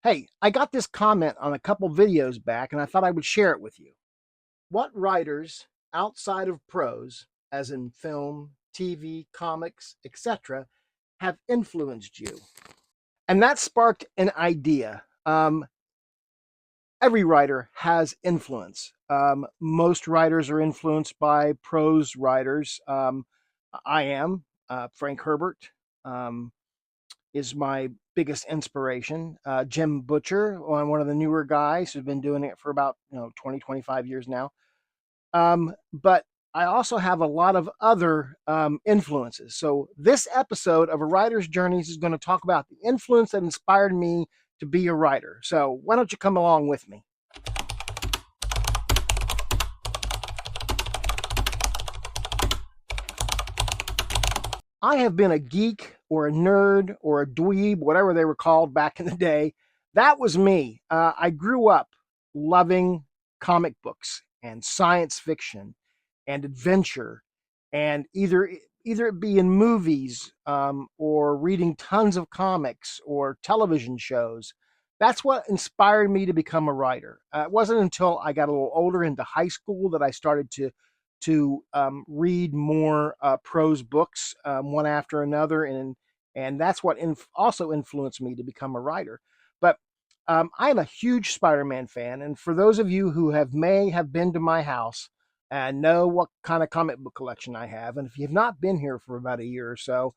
Hey, I got this comment on a couple videos back and I thought I would share it with you. What writers outside of prose, as in film, TV, comics, etc., have influenced you? And that sparked an idea. Every writer has influence. Most writers are influenced by prose writers. I am. Frank Herbert is my biggest inspiration. Jim Butcher, one of the newer guys who's been doing it for about 20, 25 years now. But I also have a lot of other influences. So this episode of A Writer's Journeys is going to talk about the influence that inspired me to be a writer. So why don't you come along with me? I have been a geek or a nerd or a dweeb, whatever they were called back in the day. That was me. I grew up loving comic books and science fiction and adventure, and either it be in movies or reading tons of comics or television shows. That's what inspired me to become a writer. It wasn't until I got a little older into high school that I started to read more prose books one after another, and that's what also influenced me to become a writer. But I'm a huge Spider-Man fan, and for those of you who may have been to my house and know what kind of comic book collection I have, and if you have not been here for about a year or so,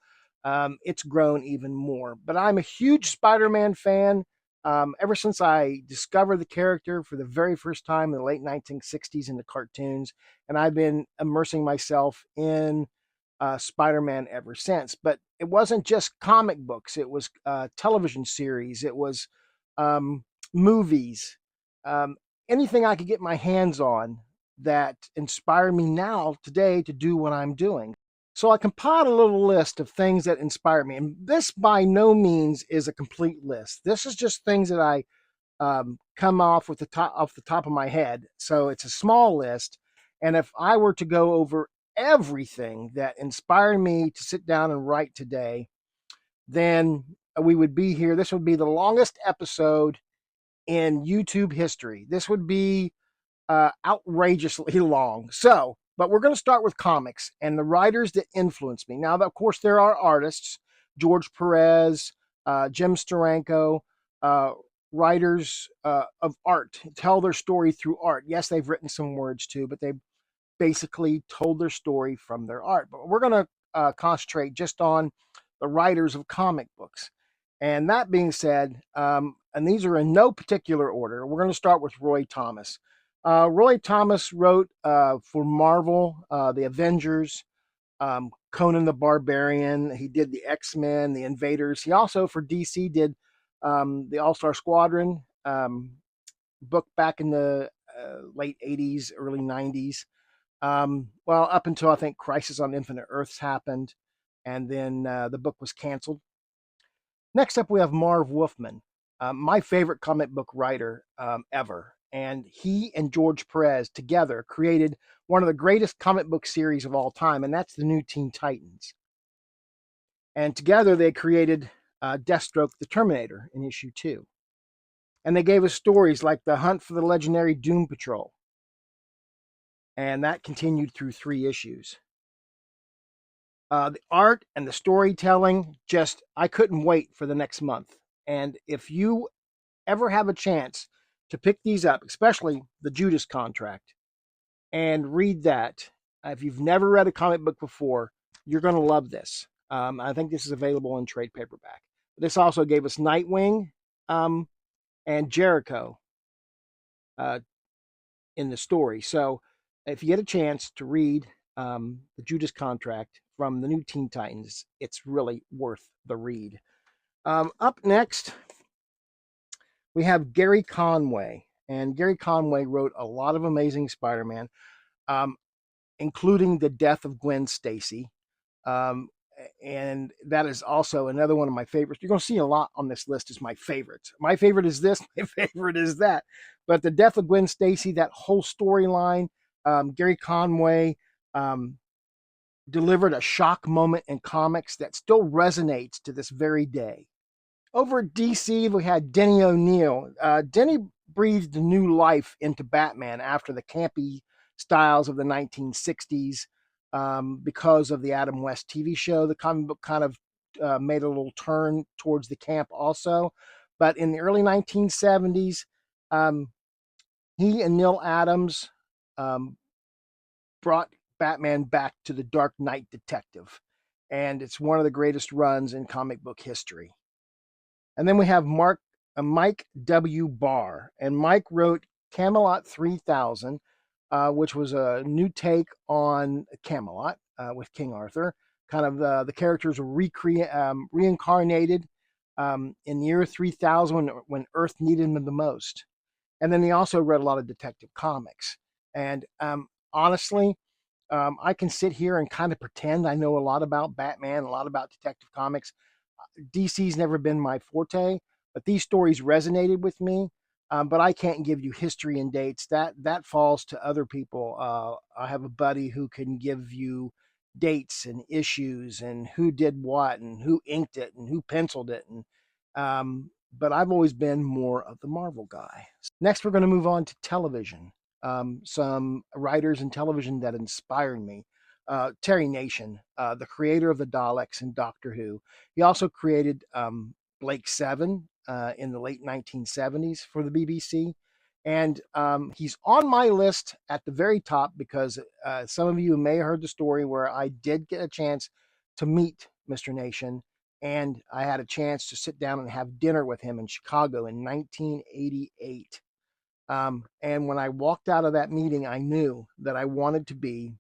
it's grown even more. But I'm a huge Spider-Man fan. Ever since I discovered the character for the very first time in the late 1960s in the cartoons, and I've been immersing myself in Spider-Man ever since. But it wasn't just comic books; it was television series, it was um, movies, um, anything I could get my hands on that inspired me now today to do what I'm doing. So I compiled a little list of things that inspired me, and this by no means is a complete list. This is just things that I come off the top of my head. So it's a small list, and if I were to go over everything that inspired me to sit down and write today, then we would be here. This would be the longest episode in YouTube history. This would be outrageously long. So, but we're going to start with comics and the writers that influenced me. Now, of course, there are artists: George Perez, Jim Steranko, uh, writers of art tell their story through art. Yes, they've written some words too, but they basically told their story from their art. But we're going to concentrate just on the writers of comic books. And that being said, and these are in no particular order, we're going to start with Roy Thomas. Roy Thomas wrote for Marvel, the Avengers, Conan the Barbarian. He did the X-Men, the Invaders. He also, for DC, did the All-Star Squadron book back in the late 80s, early 90s. Well, up until I think Crisis on Infinite Earths happened, and then the book was canceled. Next up, we have Marv Wolfman, my favorite comic book writer ever. And he and George Perez together created one of the greatest comic book series of all time, and that's the New Teen Titans. And together they created Deathstroke the Terminator in issue 2. And they gave us stories like The Hunt for the Legendary Doom Patrol. And that continued through 3 issues. The art and the storytelling, just, I couldn't wait for the next month. And if you ever have a chance to pick these up, especially the Judas Contract, and read that, if you've never read a comic book before, you're going to love this. I think this is available in trade paperback. This also gave us Nightwing um, and Jericho uh, in the story. So if you get a chance to read the Judas Contract from the New Teen Titans, it's really worth the read. Up next, we have Gary Conway. And Gary Conway wrote a lot of amazing Spider Man, um, including the death of Gwen Stacy. Um, and that is also another one of my favorites. You're going to see a lot on this list is my favorites. My favorite is this, my favorite is that. But the death of Gwen Stacy, that whole storyline, Gary Conway um, delivered a shock moment in comics that still resonates to this very day. Over at DC, we had Denny O'Neil. Denny breathed new life into Batman after the campy styles of the 1960s because of the Adam West TV show. The comic book kind of made a little turn towards the camp also. But in the early 1970s, um, he and Neil Adams um, brought Batman back to the Dark Knight Detective. And it's one of the greatest runs in comic book history. And then we have Mike W. Barr, and Mike wrote Camelot 3000, which was a new take on Camelot with King Arthur. Kind of the characters were reincarnated in the year 3000 when Earth needed them the most. And then he also read a lot of Detective Comics. And honestly, I can sit here and kind of pretend I know a lot about Batman, a lot about Detective Comics. DC's never been my forte, but these stories resonated with me. But I can't give you history and dates. That falls to other people. I have a buddy who can give you dates and issues and who did what and who inked it and who penciled it. And but I've always been more of the Marvel guy. Next, we're going to move on to television. Some writers in television that inspired me. Terry Nation, the creator of the Daleks and Doctor Who. He also created Blake Seven in the late 1970s for the BBC. And he's on my list at the very top because some of you may have heard the story where I did get a chance to meet Mr. Nation. And I had a chance to sit down and have dinner with him in Chicago in 1988. And when I walked out of that meeting, I knew that I wanted to be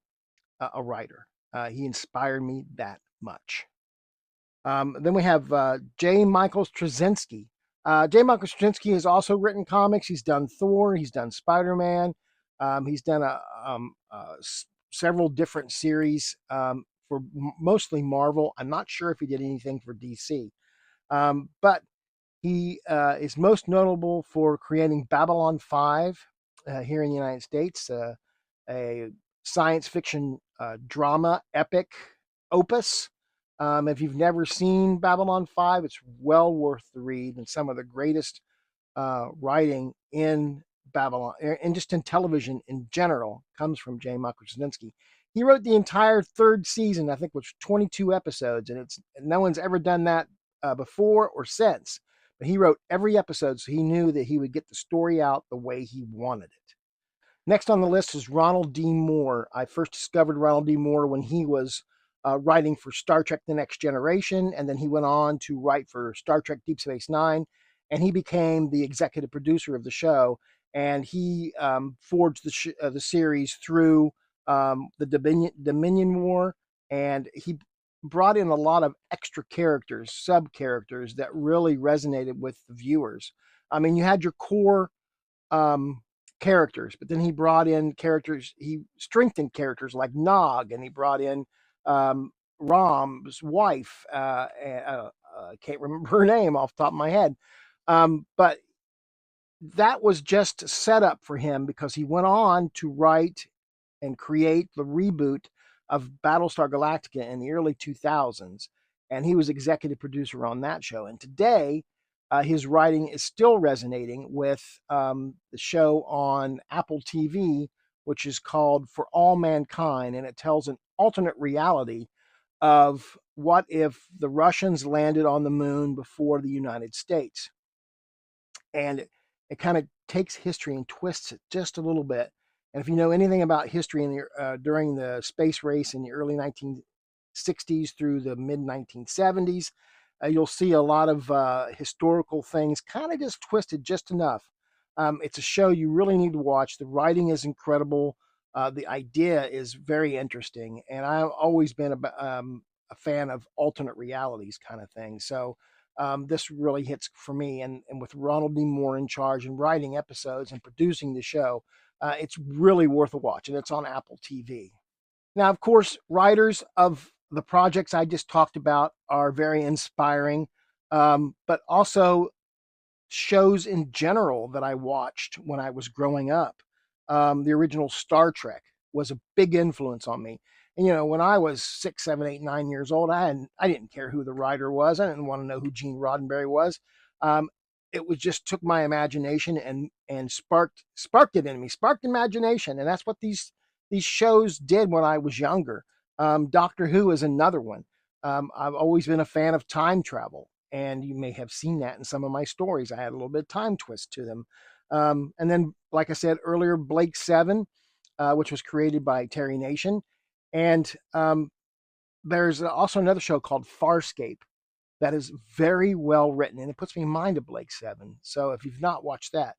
a writer. He inspired me that much. Then we have J. Michael Straczynski. J. Michael Straczynski has also written comics. He's done Thor. He's done Spider-Man. He's done several different series for mostly Marvel. I'm not sure if he did anything for DC. But he is most notable for creating Babylon 5 here in the United States, a science fiction drama epic opus. If you've never seen Babylon 5, it's well worth the read, and some of the greatest writing in Babylon and just in television in general comes from J. Michael Straczynski. He wrote the entire third season, I think, which was 22 episodes, and it's no one's ever done that before or since. But he wrote every episode, so he knew that he would get the story out the way he wanted it. Next on the list is Ronald D. Moore. I first discovered Ronald D. Moore when he was writing for Star Trek The Next Generation, and then he went on to write for Star Trek Deep Space Nine, and he became the executive producer of the show, and he forged the series through the Dominion War, and he brought in a lot of extra characters, sub characters that really resonated with the viewers. I mean, you had your core um, characters, but then he brought in characters. He strengthened characters like Nog, and he brought in Rom's wife. I can't remember her name off the top of my head, but that was just set up for him because he went on to write and create the reboot of Battlestar Galactica in the early 2000s, and he was executive producer on that show. And today, his writing is still resonating with the show on Apple TV, which is called For All Mankind, and it tells an alternate reality of what if the Russians landed on the moon before the United States. And it kind of takes history and twists it just a little bit. And if you know anything about history during the space race in the early 1960s through the mid 1970s, you'll see a lot of historical things kind of just twisted just enough. It's a show you really need to watch. The writing is incredible. The idea is very interesting. And I've always been a fan of alternate realities kind of thing. So this really hits for me. And with Ronald D. Moore in charge and writing episodes and producing the show, it's really worth a watch. And it's on Apple TV. Now, of course, writers of the projects I just talked about are very inspiring, but also shows in general that I watched when I was growing up. The original Star Trek was a big influence on me. And when I was 6, 7, 8, 9 years old, I didn't care who the writer was. I didn't want to know who Gene Roddenberry was. Um, it was just took my imagination and sparked it in me, sparked imagination, and that's what these shows did when I was younger. Doctor Who is another one. I've always been a fan of time travel, and you may have seen that in some of my stories. I had a little bit of time twist to them. And then, like I said earlier, Blake Seven, which was created by Terry Nation. And there's also another show called Farscape that is very well written, and it puts me in mind of Blake Seven. So if you've not watched that,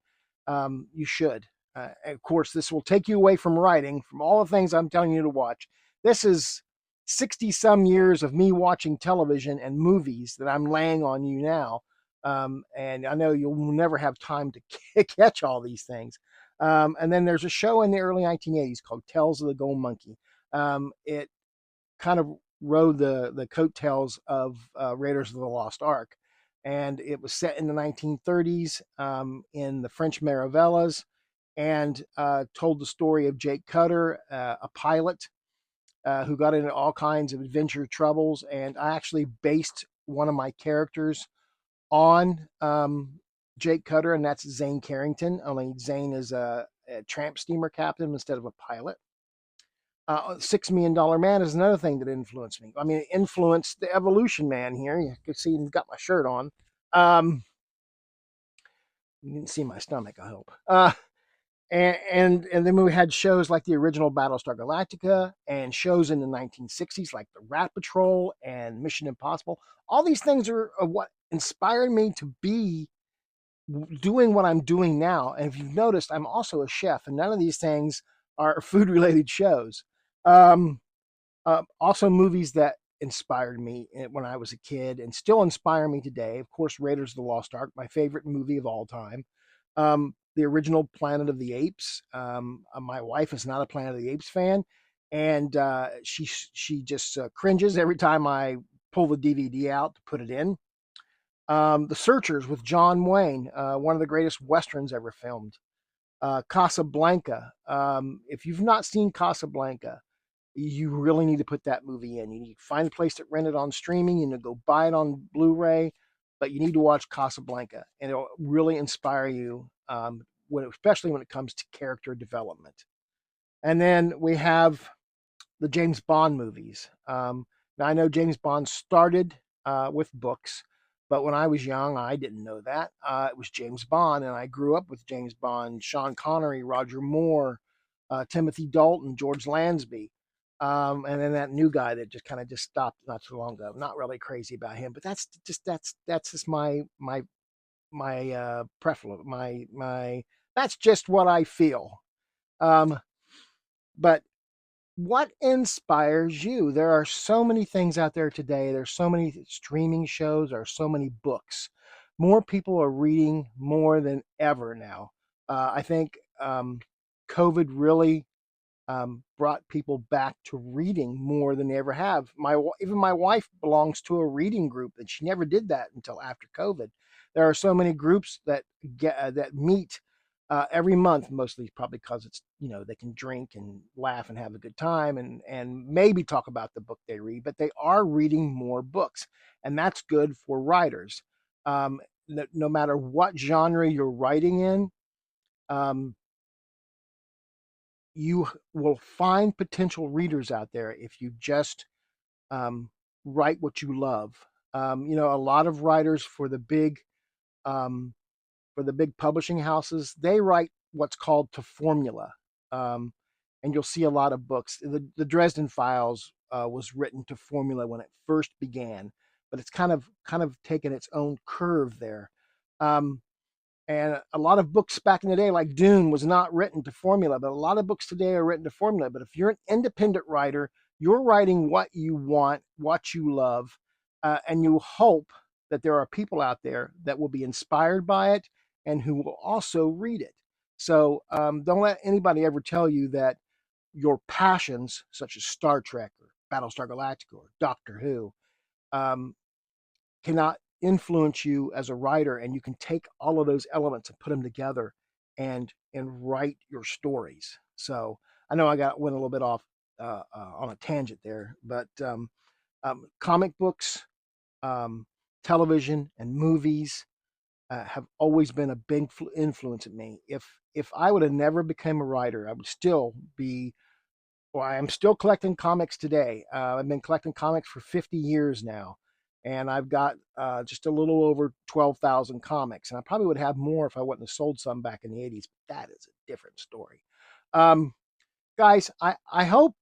you should. Of course, this will take you away from writing, from all the things I'm telling you to watch. This is 60 some years of me watching television and movies that I'm laying on you now. And I know you'll never have time to catch all these things. And then there's a show in the early 1980s called Tales of the Gold Monkey. It kind of rode the coattails of Raiders of the Lost Ark, and it was set in the 1930s in the French Marivelas, and told the story of Jake Cutter, a pilot who got into all kinds of adventure troubles. And I actually based one of my characters on Jake Cutter, and that's Zane Carrington. Only Zane is a tramp steamer captain instead of a pilot. $6 Million Man is another thing that influenced me. I mean, it influenced the Evolution Man here. You can see he's got my shirt on. You didn't see my stomach, I hope. And then we had shows like the original Battlestar Galactica, and shows in the 1960s like the Rat Patrol and Mission Impossible. All these things are what inspired me to be doing what I'm doing now. And if you've noticed, I'm also a chef, and none of these things are food related shows. Um, Also, movies that inspired me when I was a kid and still inspire me today. Of course, Raiders of the Lost Ark, my favorite movie of all time. The original Planet of the Apes. My wife is not a Planet of the Apes fan, and she just cringes every time I pull the DVD out to put it in. The Searchers with John Wayne, one of the greatest westerns ever filmed. Casablanca. If you've not seen Casablanca, you really need to put that movie in. You need to find a place to rent it on streaming. You need to go buy it on Blu-ray, but you need to watch Casablanca, and it'll really inspire you, especially when it comes to character development. And then we have the James Bond movies. Now I know James Bond started with books, but when I was young, I didn't know that. It was James Bond, and I grew up with James Bond, Sean Connery, Roger Moore, Timothy Dalton, George Lansby. And then that new guy that just stopped not too long ago. Not really crazy about him, but that's just my preference. My That's just what I feel. Um, but what inspires you? There are so many things out there today. There's so many streaming shows. There are so many books. More people are reading more than ever now. I think COVID really brought people back to reading more than they ever have. Even my wife belongs to a reading group, and she never did that until after COVID. There are so many groups that meet every month, mostly probably because it's they can drink and laugh and have a good time and maybe talk about the book they read, but they are reading more books, and that's good for writers. No matter what genre you're writing in, um, you will find potential readers out there if you just um, write what you love. A lot of writers um, for the big publishing houses, they write what's called to formula, um, and you'll see a lot of books. The Dresden Files was written to formula when it first began, but it's kind of taken its own curve there. Um, and a lot of books back in the day, like Dune, was not written to formula, but a lot of books today are written to formula. But if you're an independent writer, you're writing what you want, what you love, and you hope that there are people out there that will be inspired by it and who will also read it. So don't let anybody ever tell you that your passions, such as Star Trek or Battlestar Galactica or Doctor Who, um, cannot influence you as a writer, and you can take all of those elements and put them together and write your stories. So I know I got went a little bit off on a tangent there, but comic books, television, and movies have always been a big influence at me. If I would have never become a writer, I would still be. Well, I am still collecting comics today. I've been collecting comics for 50 years now, and I've got just a little over 12,000 comics. And I probably would have more if I wouldn't have sold some back in the 80s. But that is a different story. Guys, I hope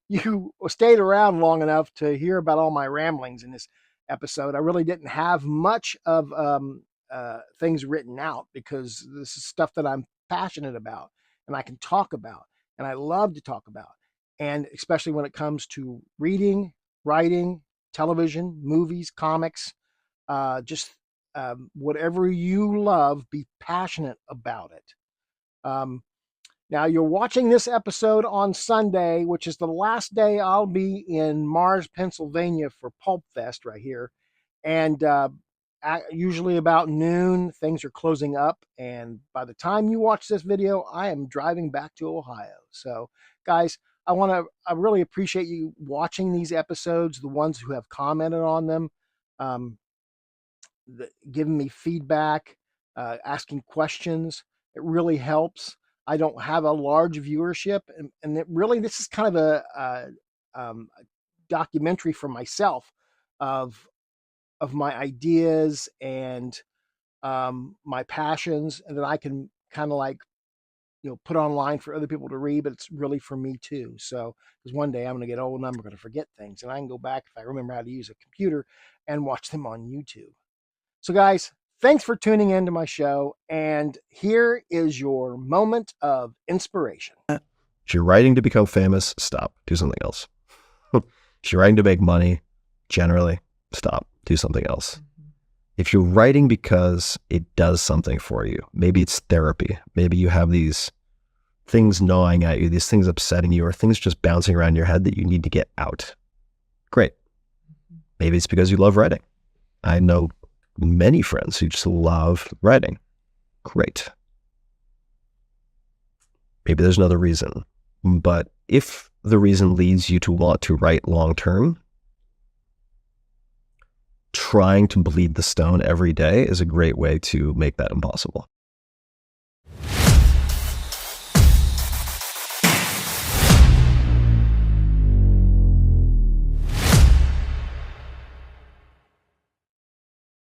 you stayed around long enough to hear about all my ramblings in this episode. I really didn't have much of things written out because this is stuff that I'm passionate about and I can talk about and I love to talk about. And especially when it comes to reading, writing, television, movies, comics, just whatever you love, be passionate about it. Now, you're watching this episode on Sunday, which is the last day I'll be in Mars, Pennsylvania for Pulp Fest right here. And usually about noon, things are closing up. And by the time you watch this video, I am driving back to Ohio. So, guys, I really appreciate you watching these episodes, the ones who have commented on them, giving me feedback, asking questions. It really helps. I don't have a large viewership, and this is kind of a documentary for myself of my ideas and my passions, and that I can kind of like put online for other people to read, but it's really for me too. So because one day I'm going to get old and I'm going to forget things, and I can go back if I remember how to use a computer and watch them on YouTube. So guys, thanks for tuning into my show, and here is your moment of inspiration. If you're writing to become famous, stop. Do something else. If you're writing to make money, generally, stop. Do something else. If you're writing because it does something for you, maybe it's therapy. Maybe you have these things gnawing at you, these things upsetting you, or things just bouncing around your head that you need to get out. Great. Maybe it's because you love writing. I know many friends who just love writing. Great. Maybe there's another reason. But if the reason leads you to want to write long term, trying to bleed the stone every day is a great way to make that impossible.